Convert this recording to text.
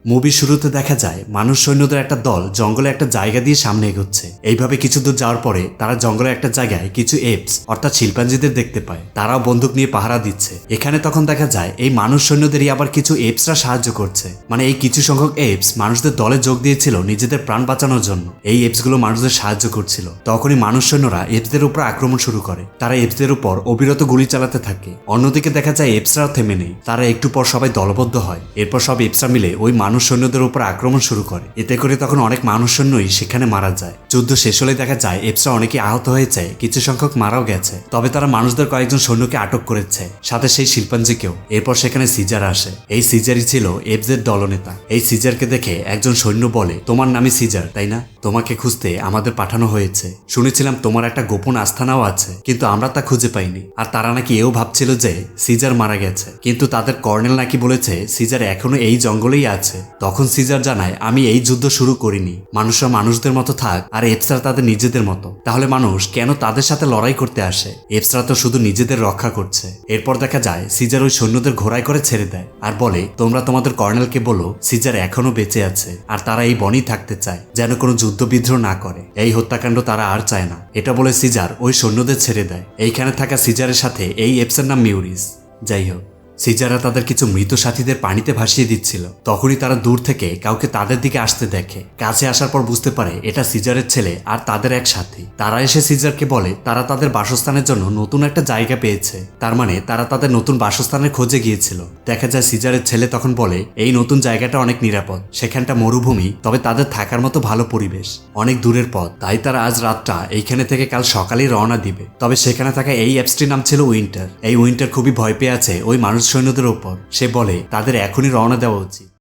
Movie শুরুতে দেখা যায় মানুষ সৈন্যদের একটা দল জঙ্গলে একটা জায়গা দিয়ে সামনে এগোচ্ছে। এইভাবে কিছু দূর যাওয়ার পরে তারা জঙ্গলের একটা জায়গায় কিছু এপস অর্থাৎ শিল্পাঞ্জিদের দেখতে পায়। তারাও বন্দুক নিয়ে পাহারা দিচ্ছে। এখানে তখন দেখা যায় এই মানুষ সৈন্যদেরই আবার কিছু এপসরা সাহায্য করছে। মানে এই কিছু সংখ্যক এপস মানুষদের দলে যোগ দিয়েছিল নিজেদের প্রাণ বাঁচানোর জন্য। এই এপসগুলো মানুষদের সাহায্য করছিল। তখনই মানুষ সৈন্যরা এপসদের উপর আক্রমণ শুরু করে। তারা এপসদের উপর অবিরত গুলি চালাতে থাকে। অন্যদিকে দেখা যায় এপসরাও থেমে নেই। তারা একটু পর সবাই দলবদ্ধ হয়। এরপর সব এপসরা মিলে ওই মানুষ সৈন্যদের উপর আক্রমণ শুরু করে। এতে করে তখন অনেক মানুষ সৈন্যই সেখানে মারা যায়। যুদ্ধ শেষ হলে দেখা যায় এপসরা অনেকে আহত হয়েছে, কিছু সংখ্যক মারাও গেছে। তবে তারা মানুষদের কয়েকজন সৈন্যকে আটক করেছে, সাথে সেই শিল্পাঞ্জিকেও। এরপর সেখানে সিজার আসে। এই সিজারই ছিল এপসের দলনেতা। এই সিজারকে দেখে একজন সৈন্য বলে, তোমার নামই সিজার তাই না? তোমাকে খুঁজতে আমাদের পাঠানো হয়েছে। শুনেছিলাম তোমার একটা গোপন আস্থানাও আছে, কিন্তু আমরা তা খুঁজে পাইনি। আর তারা নাকি এও ভাবছিল যে সিজার মারা গেছে, কিন্তু তাদের কর্নেল নাকি বলেছে সিজার এখনো এই জঙ্গলেই আছে। তখন সিজার জানায়, আমি এই যুদ্ধ শুরু করিনি। মানুষরা মানুষদের মতো থাক আর এপসরা তাদের নিজেদের মতো। তাহলে মানুষ কেন তাদের সাথে লড়াই করতে আসে? এপসরা তো শুধু নিজেদের রক্ষা করছে। এরপর দেখা যায় সিজার ওই সৈন্যদের ঘোড়ায় করে ছেড়ে দেয় আর বলে, তোমরা তোমাদের কর্নেলকে বলো সিজার এখনো বেঁচে আছে আর তারা এই বনেই থাকতে চায়, যেন কোনো যুদ্ধ বিদ্রোহ না করে। এই হত্যাকাণ্ড তারা আর চায় না। এটা বলে সিজার ওই সৈন্যদের ছেড়ে দেয়। এইখানে থাকা সিজারের সাথে এই এপসের নাম মিউরিস। যাই হোক, সিজাররা তাদের কিছু মৃত সাথীদের পানিতে ভাসিয়ে দিচ্ছিল। তখনই তারা দূর থেকে কাউকে তাদের দিকে আসতে দেখে। কাছে আসার পর বুঝতে পারে এটা সিজারের ছেলে আর তাদের এক সাথী। তারা এসে সিজারকে বলে তারা তাদের বাসস্থানের জন্য নতুন একটা জায়গা পেয়েছে। তার মানে তারা তাদের নতুন বাসস্থানের খোঁজে গিয়েছিল। দেখা যায় সিজারের ছেলে তখন বলে, এই নতুন জায়গাটা অনেক নিরাপদ। সেখানটা মরুভূমি, তবে তাদের থাকার মতো ভালো পরিবেশ। অনেক দূরের পথ, তাই তারা আজ রাতটা এইখানে থেকে কাল সকালেই রওনা দিবে। তবে সেখানে থাকা এই অ্যাপসটির নাম ছিল উইন্টার। এই উইন্টার খুবই ভয় পেয়ে আছে ওই মানুষ সৈন্যদের ওপর। সে বলে তাদের এখনই রওনা দেওয়া উচিত।